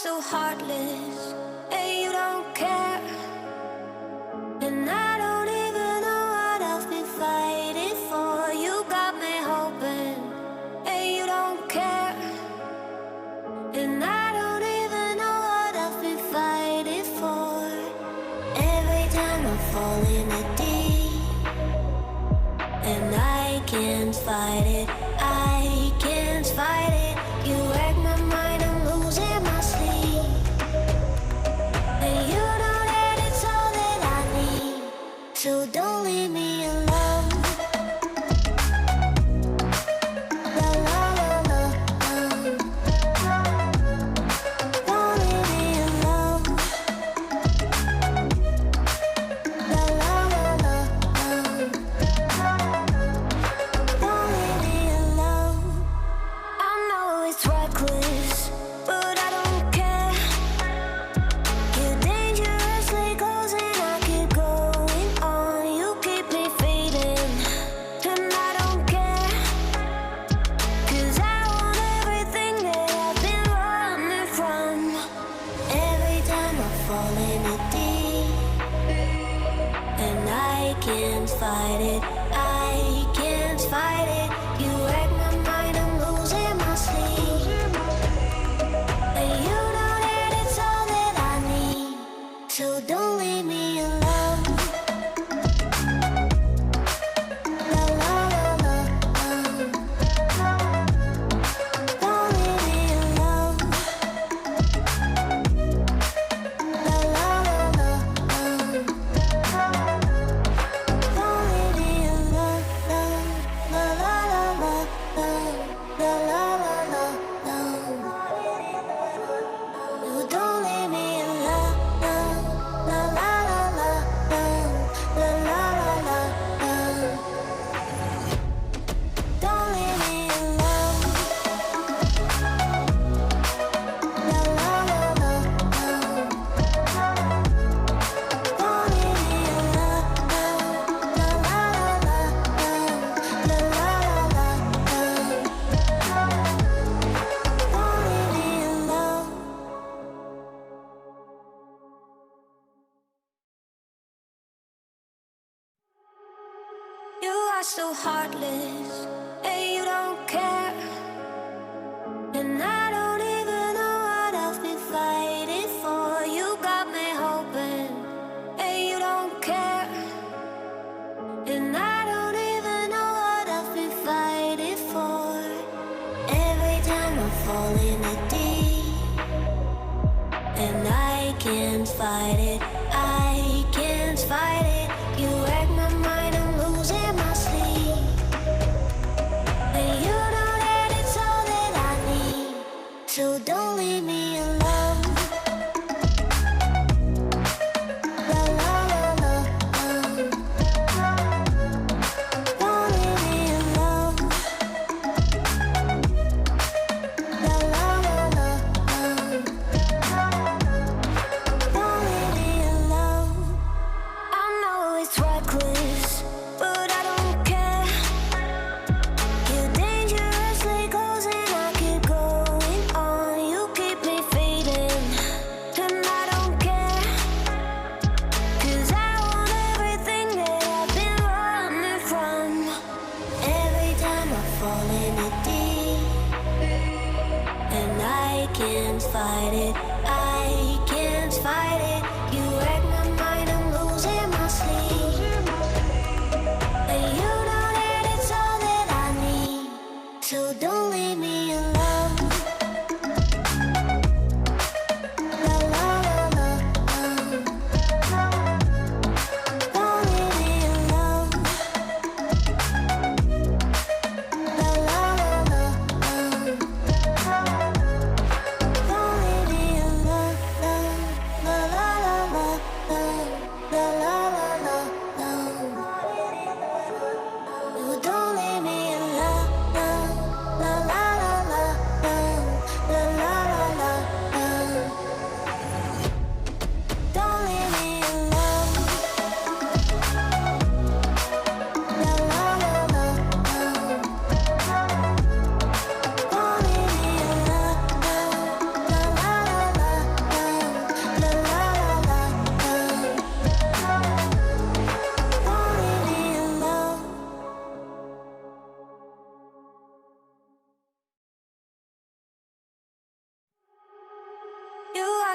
so heartless, and you don't care. And I don't even know what I've been fighting for. You got me hoping, and you don't care. And I don't even know what I've been fighting for. Every time I fall in the deep, and I can't fight it, I can't fight it. You wreck my mind, I'm losing my sleep. And you know that it's all that I need, so don't leave me alone. La la la la, don't leave me alone. La la la la, don't leave me alone. I know it's reckless, but I don't care. You're dangerously close and I keep going on. You keep me fading, and I don't care. 'Cause I want everything that I've been running from. Every time I fall in the deep, and I can't fight it, I can't fight it. You wreck my mind, I'm losing my sleep. And you know that it's all that I need, so don't leave me alone. La la la la, don't leave me alone. La la la la, don't leave me alone. La la la la, la la la la, you don't leave me alone. La la la la, la la la la, don't leave me alone. La la la la, don't leave me alone. La la la la, la la la la, don't leave me alone. You are so heartless, and you don't care. And I don't even know what I've been fighting for. You got me hoping, and you don't care. And I don't even know what I've been fighting for. Every time I fall in the deep, and I can't fight it, I can't fight it. You wreck my mind, I'm losing my sleep. And you know that it's all that I need, so don't leave me alone. La la la la, don't leave me alone. La la la la, don't leave me alone. I know it's reckless, but I don't care. You're dangerously close and I keep going on. You keep me fading, and I don't care. 'Cause I want everything that I've been running from. Every time I fall in the deep, and I can't fight it, I can't fight it. You wreck my mind, I'm losing my sleep. And you know that it's all that I need, so don't leave me alone. La la la la, don't leave me alone. La la la la, don't leave me alone. La la la la, la la la la, you don't leave me alone. La la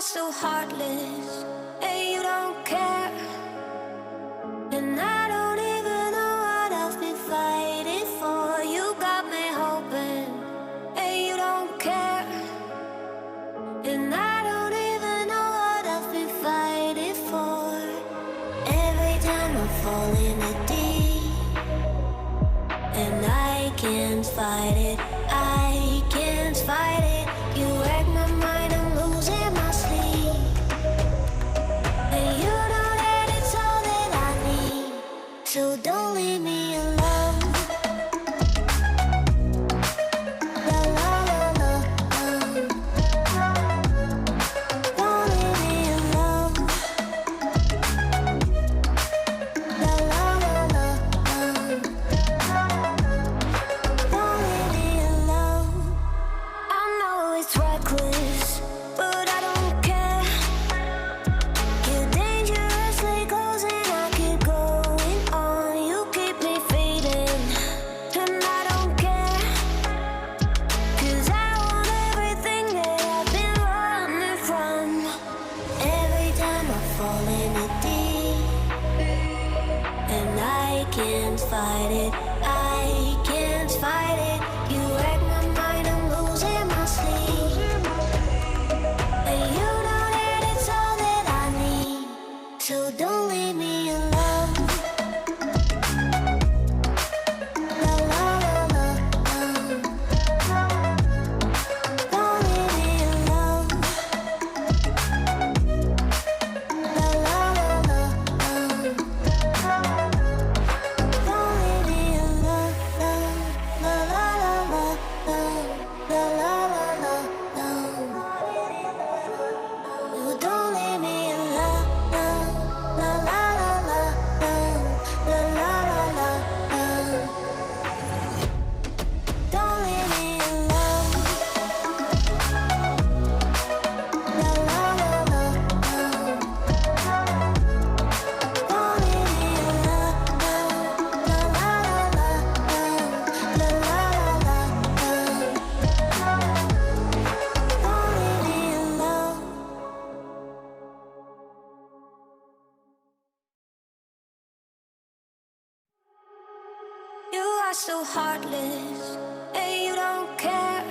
are so heartless, and you don't care. And I don't even know what I've been fighting for. You got me hoping, and you don't care. And I don't even know what I've been fighting for. Every time I fall in the deep, and I can't fight it, I can't fight it. You wreck my mind, I'm losing my sleep. And you know that it's all that I need, so don't leave me alone. La la la la la. Don't leave me alone. La la la la la. Don't leave me alone. I know it's reckless, but I don't care. You're dangerously close and I keep going on. You keep me fading, and I don't care. 'Cause I want everything that I've been running from. Every time I fall in the deep, and I can't fight it, I can't fight it. You wreck my mind, I'm losing my sleep. And you know that it's all that I need, so don't leave me alone. La la la la la. Don't leave me alone. La la la la la. Don't leave me alone. La la la la la. La la la la la. Oh, don't leave me alone. La la la la la. La la la la la. Don't leave me alone. La la la la la. Don't leave me alone. La la la la la. La la la la la. Don't leave me alone. You are so heartless, and you don't care.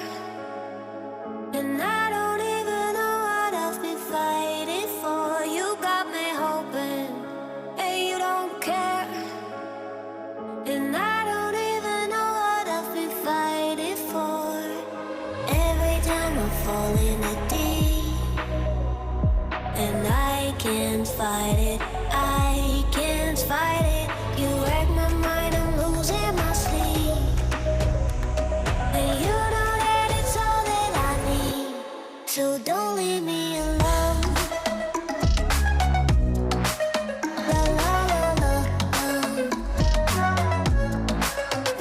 And I don't even know what I've been fighting for. You got me hoping, and you don't care. And I don't even know what I've been fighting for. Every time I fall in the deep, and I can't fight it, I can't fight it. You wreck my mind, I'm losing my sleep. And you know that it's all that I need, so don't leave me alone. La la la la la.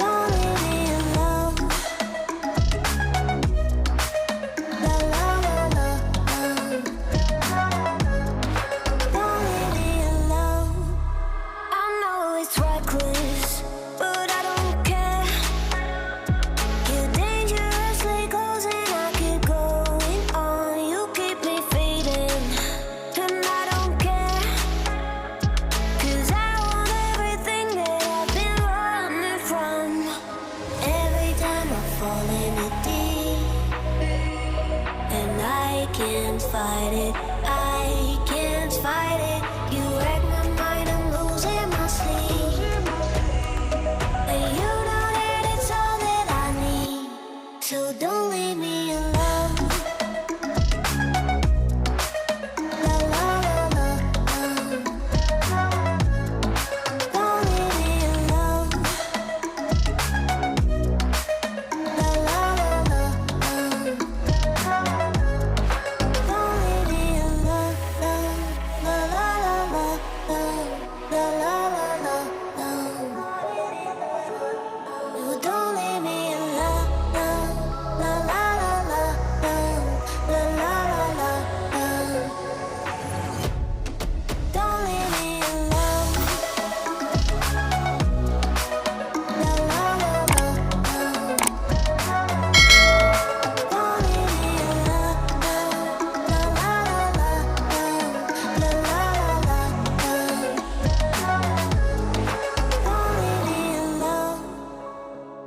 Don't leave me alone. La la la la la. Don't leave me alone. I know it's reckless, but I don't care. You're dangerously close and I keep going on. You keep me fading, and I don't care. 'Cause I want everything that I've been running from. Every time I fall in the deep, and I can't fight it, I can't fight it. You wreck my mind, I'm losing my sleep. And you know that it's all that I need, so don't leave me